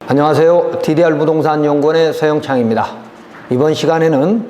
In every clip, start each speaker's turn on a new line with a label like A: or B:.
A: 안녕하세요. DDR부동산연구원의 서영창입니다. 이번 시간에는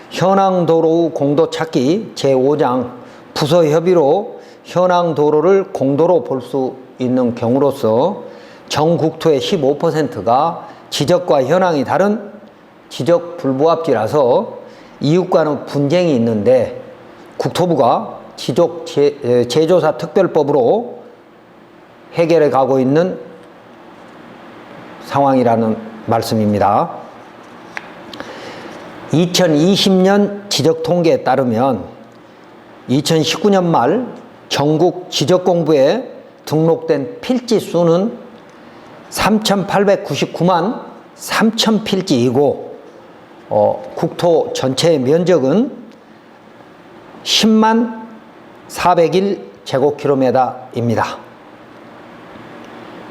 A: 현황도로 공도 찾기 제5장 부서협의로 현황도로를 공도로 볼 수 있는 경우로서 전국토의 15%가 지적과 현황이 다른 지적 불부합지라서 이웃과는 분쟁이 있는데 국토부가 지적 재조사 특별법으로 해결해 가고 있는 상황이라는 말씀입니다. 2020년 지적통계에 따르면 2019년 말 전국 지적공부에 등록된 필지 수는 3,899만 3천 필지이고 국토 전체의 면적은 10만 401 제곱킬로미터입니다.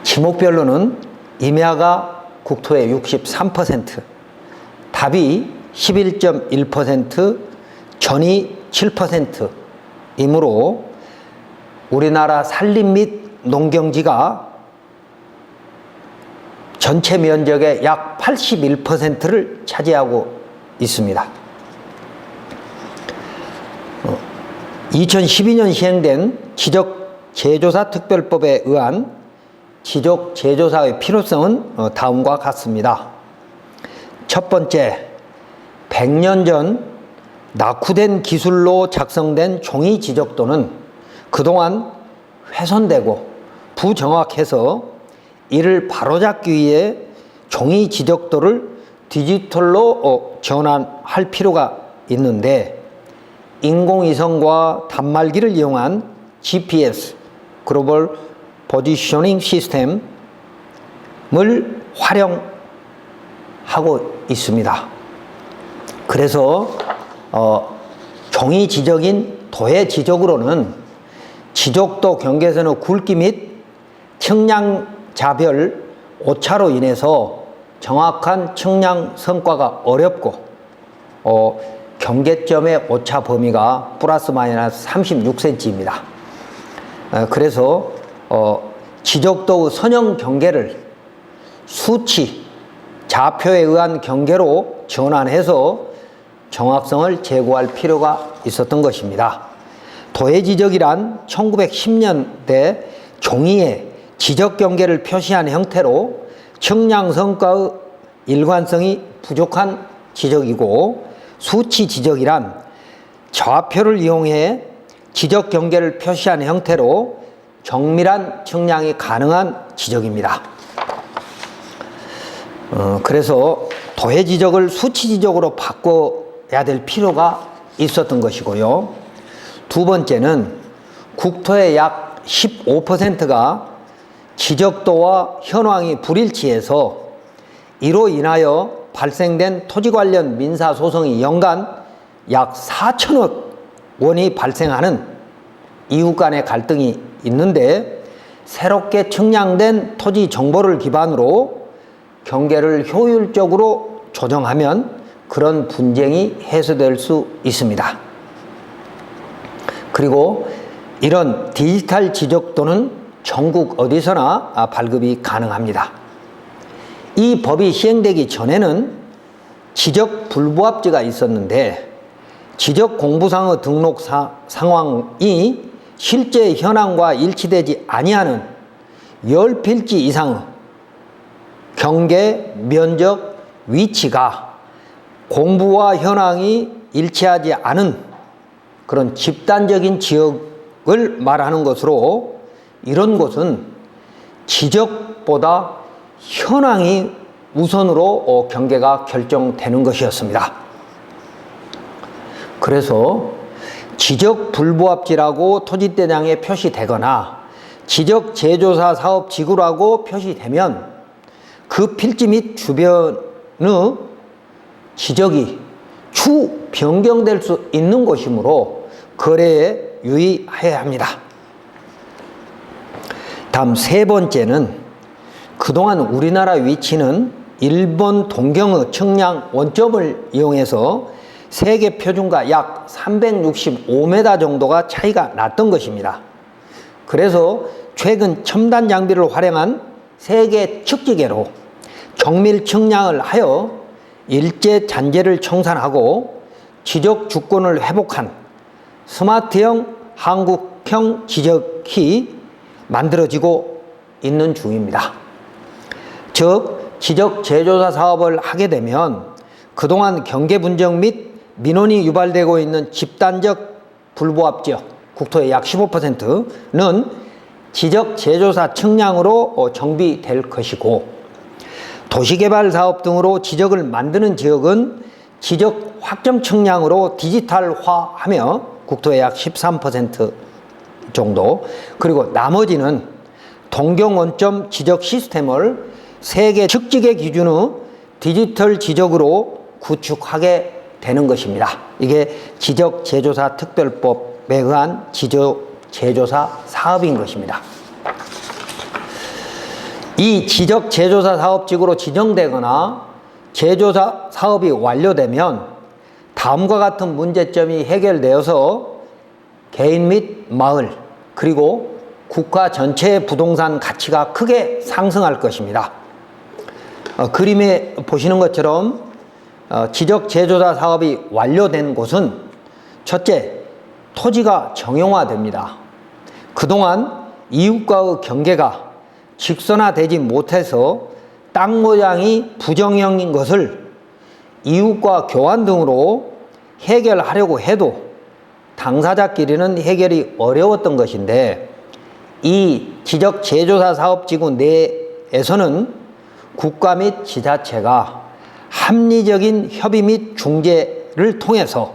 A: 지목별로는 임야가 국토의 63%, 답이 11.1%, 전이 7%이므로 우리나라 산림 및 농경지가 전체 면적의 약 81%를 차지하고 있습니다. 2012년 시행된 지적재조사특별법에 의한 지적재조사의 필요성은 다음과 같습니다. 첫 번째, 100년 전 낙후된 기술로 작성된 종이 지적도는 그동안 훼손되고 부정확해서 이를 바로잡기 위해 종이 지적도를 디지털로 전환할 필요가 있는데 인공위성과 단말기를 이용한 GPS, 글로벌 포지셔닝 시스템을 활용하고 있습니다. 그래서 종이 지적인 도해 지적으로는 지적도 경계선의 굵기 및 측량자별 오차로 인해서 정확한 측량 성과가 어렵고 경계점의 오차 범위가 플러스 마이너스 36cm입니다. 그래서 지적도의 선형 경계를 수치, 좌표에 의한 경계로 전환해서 정확성을 제고할 필요가 있었던 것입니다. 도해지적이란 1910년대 종이에 지적 경계를 표시한 형태로 측량 성과의 일관성이 부족한 지적이고, 수치 지적이란 좌표를 이용해 지적 경계를 표시한 형태로 정밀한 측량이 가능한 지적입니다. 그래서 도해 지적을 수치 지적으로 바꿔야 될 필요가 있었던 것이고요. 두 번째는 국토의 약 15%가 지적도와 현황이 불일치해서 이로 인하여 발생된 토지 관련 민사 소송이 연간 약 4천억 원이 발생하는 이웃 간의 갈등이 있는데, 새롭게 측량된 토지 정보를 기반으로 경계를 효율적으로 조정하면 그런 분쟁이 해소될 수 있습니다. 그리고 이런 디지털 지적도는 전국 어디서나 발급이 가능합니다. 이 법이 시행되기 전에는 지적 불부합지가 있었는데, 지적 공부상의 등록 상황이 실제 현황과 일치되지 아니하는 10필지 이상의 경계, 면적, 위치가 공부와 현황이 일치하지 않은 그런 집단적인 지역을 말하는 것으로, 이런 곳은 지적보다 현황이 우선으로 경계가 결정되는 것이었습니다. 그래서 지적 불부합지라고 토지대장에 표시되거나 지적 재조사 사업 지구라고 표시되면 그 필지 및 주변의 지적이 추 변경될 수 있는 것이므로 거래에 유의해야 합니다. 다음 세 번째는, 그동안 우리나라 위치는 일본 동경의 측량 원점을 이용해서 세계 표준과 약 365m 정도가 차이가 났던 것입니다. 그래서 최근 첨단 장비를 활용한 세계 측지계로 정밀 측량을 하여 일제 잔재를 청산하고 지적 주권을 회복한 스마트형 한국형 지적이 만들어지고 있는 중입니다. 즉 지적 재조사 사업을 하게 되면 그동안 경계 분쟁 및 민원이 유발되고 있는 집단적 불부합 지역, 국토의 약 15%는 지적 재조사 측량으로 정비될 것이고, 도시개발 사업 등으로 지적을 만드는 지역은 지적 확정 측량으로 디지털화하며 국토의 약 13% 정도, 그리고 나머지는 동경 원점 지적 시스템을 세계 측지계 기준의 디지털 지적으로 구축하게 되는 것입니다. 이게 지적 재조사 특별법에 의한 지적 재조사 사업인 것입니다. 이 지적 재조사 사업지구로 지정되거나 재조사 사업이 완료되면 다음과 같은 문제점이 해결되어서 개인 및 마을 그리고 국가 전체의 부동산 가치가 크게 상승할 것입니다. 그림에 보시는 것처럼 지적 재조사 사업이 완료된 곳은 첫째, 토지가 정형화됩니다. 그동안 이웃과의 경계가 직선화되지 못해서 땅 모양이 부정형인 것을 이웃과 교환 등으로 해결하려고 해도 당사자끼리는 해결이 어려웠던 것인데, 이 지적 재조사 사업지구 내에서는 국가 및 지자체가 합리적인 협의 및 중재를 통해서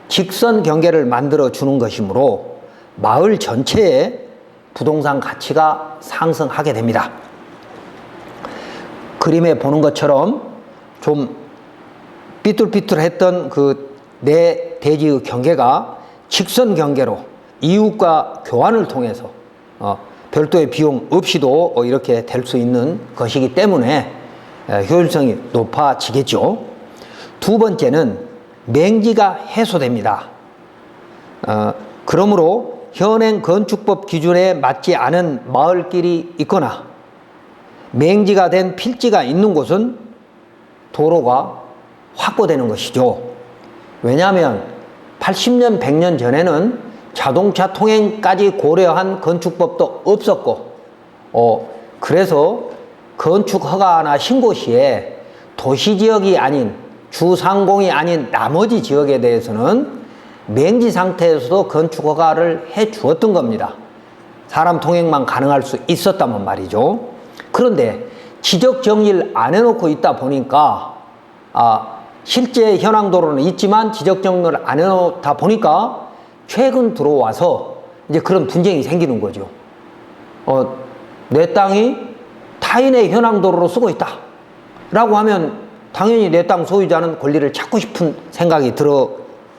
A: 직선 경계를 만들어 주는 것이므로 마을 전체의 부동산 가치가 상승하게 됩니다. 그림에 보는 것처럼 좀 삐뚤삐뚤했던 그 내 대지의 경계가 직선 경계로 이웃과 교환을 통해서 별도의 비용 없이도 이렇게 될 수 있는 것이기 때문에 효율성이 높아지겠죠. 두 번째는 맹지가 해소됩니다. 그러므로 현행 건축법 기준에 맞지 않은 마을길이 있거나 맹지가 된 필지가 있는 곳은 도로가 확보되는 것이죠. 왜냐하면 80년, 100년 전에는 자동차 통행까지 고려한 건축법도 없었고, 그래서 건축 허가나 신고 시에 도시지역이 아닌 주상공이 아닌 나머지 지역에 대해서는 맹지 상태에서도 건축 허가를 해 주었던 겁니다. 사람 통행만 가능할 수 있었다면 말이죠. 그런데 지적 정리를 안 해놓고 있다 보니까 실제 현황 도로는 있지만 지적 정리를 안 해놓다 보니까 최근 들어와서 이제 그런 분쟁이 생기는 거죠. 내 땅이 타인의 현황 도로로 쓰고 있다 라고 하면 당연히 내 땅 소유자는 권리를 찾고 싶은 생각이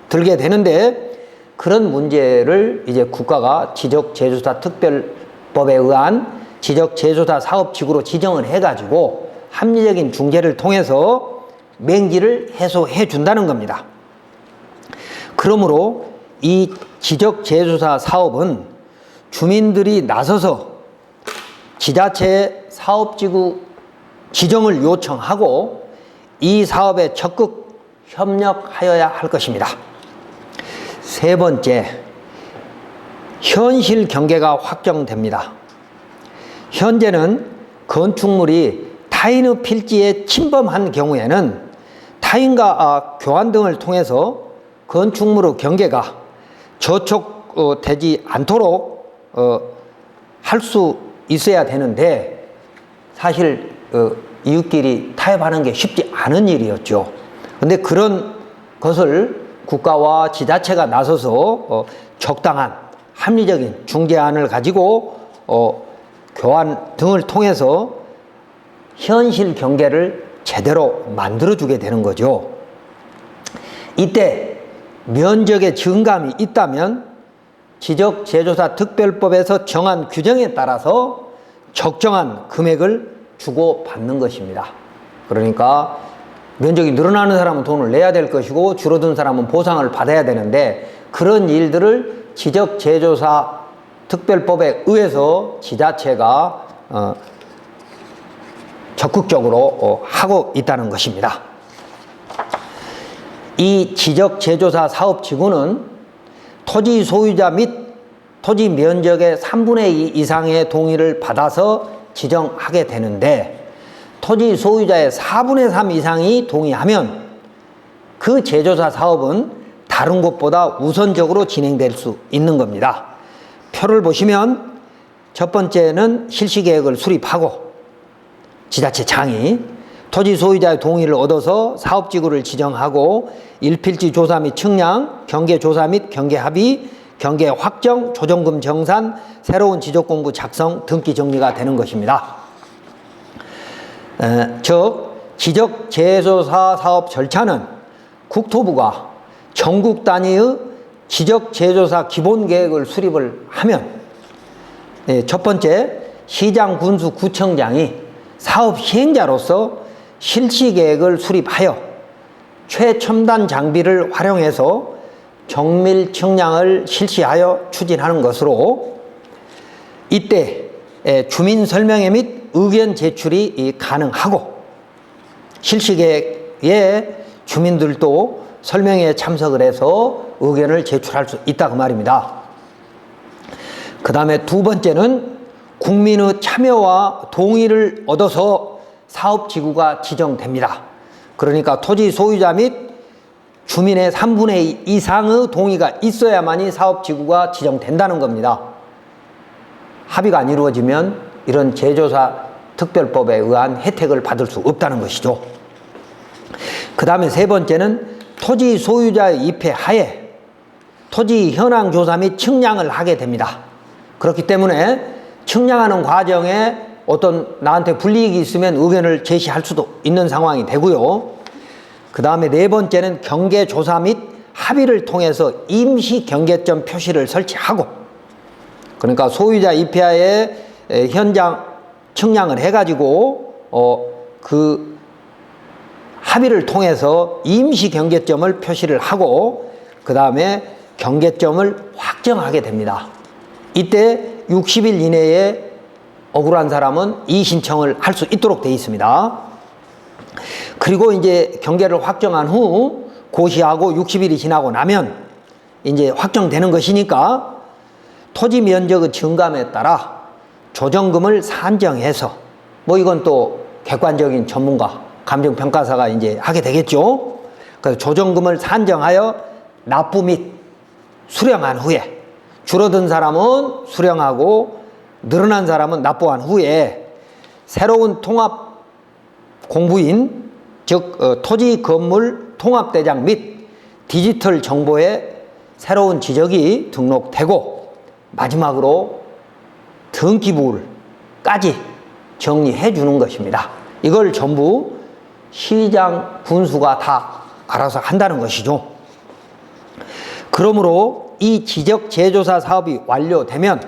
A: 들게 되는데, 그런 문제를 이제 국가가 지적 재조사 특별법에 의한 지적 재조사 사업지구로 지정을 해가지고 합리적인 중재를 통해서 맹지를 해소해 준다는 겁니다. 그러므로 이 지적 재조사 사업은 주민들이 나서서 지자체의 사업지구 지정을 요청하고 이 사업에 적극 협력하여야 할 것입니다. 세 번째, 현실 경계가 확정됩니다. 현재는 건축물이 타인의 필지에 침범한 경우에는 타인과 교환 등을 통해서 건축물의 경계가 저촉되지 않도록 할 수 있어야 되는데, 사실 이웃끼리 타협하는 게 쉽지 않은 일이었죠. 근데 그런 것을 국가와 지자체가 나서서 적당한 합리적인 중재안을 가지고 교환 등을 통해서 현실 경계를 제대로 만들어주게 되는 거죠. 이때 면적의 증감이 있다면 지적 재조사 특별법에서 정한 규정에 따라서 적정한 금액을 주고받는 것입니다. 그러니까 면적이 늘어나는 사람은 돈을 내야 될 것이고 줄어든 사람은 보상을 받아야 되는데, 그런 일들을 지적 재조사 특별법에 의해서 지자체가 적극적으로 하고 있다는 것입니다. 이 지적제조사 사업지구는 토지 소유자 및 토지 면적의 3분의 2 이상의 동의를 받아서 지정하게 되는데, 토지 소유자의 4분의 3 이상이 동의하면 그 제조사 사업은 다른 곳보다 우선적으로 진행될 수 있는 겁니다. 표를 보시면 첫 번째는 실시계획을 수립하고 지자체장이 토지 소유자의 동의를 얻어서 사업지구를 지정하고 일필지 조사 및 측량, 경계 조사 및 경계 합의, 경계 확정, 조정금 정산, 새로운 지적공부 작성, 등기 정리가 되는 것입니다. 즉 지적제조사 사업 절차는 국토부가 전국 단위의 지적제조사 기본계획을 수립을 하면, 첫 번째 시장, 군수, 구청장이 사업 시행자로서 실시계획을 수립하여 최첨단 장비를 활용해서 정밀 측량을 실시하여 추진하는 것으로, 이때 주민 설명회 및 의견 제출이 가능하고, 실시계획에 주민들도 설명회에 참석을 해서 의견을 제출할 수 있다 그 말입니다. 그 다음에 두 번째는 국민의 참여와 동의를 얻어서 사업지구가 지정됩니다. 그러니까 토지 소유자 및 주민의 3분의 2 이상의 동의가 있어야만이 사업지구가 지정된다는 겁니다. 합의가 안 이루어지면 이런 제조사 특별법에 의한 혜택을 받을 수 없다는 것이죠. 그 다음에 세 번째는 토지 소유자의 입회 하에 토지 현황 조사 및 측량을 하게 됩니다. 그렇기 때문에 측량하는 과정에 어떤 나한테 불이익이 있으면 의견을 제시할 수도 있는 상황이 되고요. 그 다음에 네 번째는 경계 조사 및 합의를 통해서 임시 경계점 표시를 설치하고, 그러니까 소유자 입회하에 현장 측량을 해가지고 그 합의를 통해서 임시 경계점을 표시를 하고, 그 다음에 경계점을 확정하게 됩니다. 이때 60일 이내에 억울한 사람은 이의신청을 할 수 있도록 되어 있습니다. 그리고 이제 경계를 확정한 후 고시하고 60일이 지나고 나면 이제 확정되는 것이니까 토지 면적의 증감에 따라 조정금을 산정해서, 뭐 이건 또 객관적인 전문가, 감정평가사가 이제 하게 되겠죠. 그래서 조정금을 산정하여 납부 및 수령한 후에, 줄어든 사람은 수령하고 늘어난 사람은 납부한 후에 새로운 통합 공부인, 즉 토지 건물 통합대장 및 디지털 정보에 새로운 지적이 등록되고, 마지막으로 등기부까지 정리해 주는 것입니다. 이걸 전부 시장, 군수가 다 알아서 한다는 것이죠. 그러므로 이 지적제조사 사업이 완료되면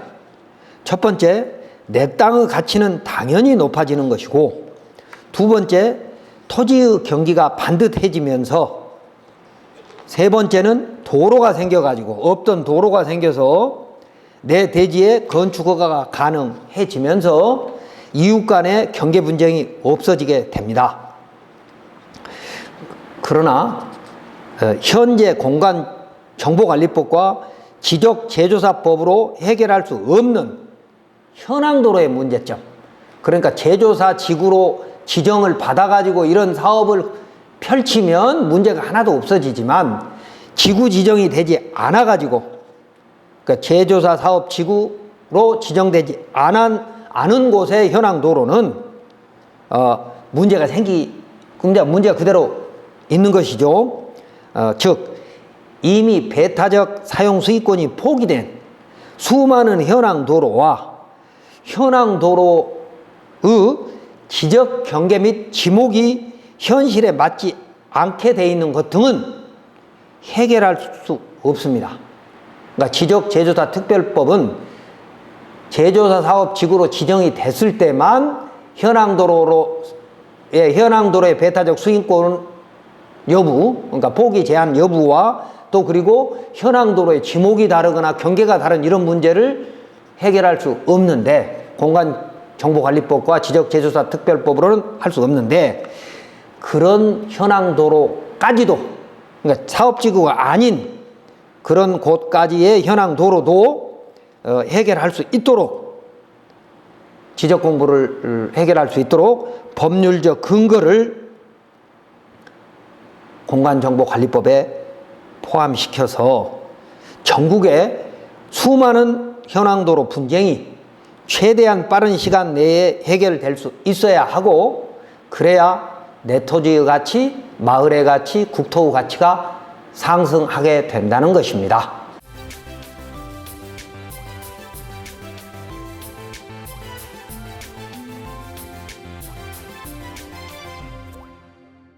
A: 첫 번째, 내 땅의 가치는 당연히 높아지는 것이고, 두 번째, 토지의 경기가 반듯해지면서, 세 번째는 도로가 생겨가지고, 없던 도로가 생겨서 내 대지에 건축 허가가 가능해지면서 이웃 간의 경계 분쟁이 없어지게 됩니다. 그러나 현재 공간정보관리법과 지적제조사법으로 해결할 수 없는 현황도로의 문제점, 그러니까 제조사 지구로 지정을 받아가지고 이런 사업을 펼치면 문제가 하나도 없어지지만, 지구 지정이 되지 않아가지고, 그러니까 제조사 사업 지구로 지정되지 않은 곳의 현황도로는 문제가 문제가 그대로 있는 것이죠. 즉 이미 배타적 사용 수익권이 포기된 수많은 현황도로와 현황도로의 지적 경계 및 지목이 현실에 맞지 않게 되어 있는 것 등은 해결할 수 없습니다. 그러니까 지적제조사 특별법은 제조사 사업 지구로 지정이 됐을 때만 현황도로의 배타적 수익권 여부, 그러니까 포기 제한 여부와 또 그리고 현황도로의 지목이 다르거나 경계가 다른 이런 문제를 해결할 수 없는데, 공간 정보관리법과 지적재조사 특별법으로는 할 수가 없는데, 그런 현황 도로까지도, 그러니까 사업지구가 아닌 그런 곳까지의 현황 도로도 해결할 수 있도록, 지적 공부를 해결할 수 있도록 법률적 근거를 공간정보관리법에 포함시켜서 전국의 수많은 현황도로 분쟁이 최대한 빠른 시간 내에 해결될 수 있어야 하고, 그래야 내 토지의 가치, 마을의 가치, 국토의 가치가 상승하게 된다는 것입니다.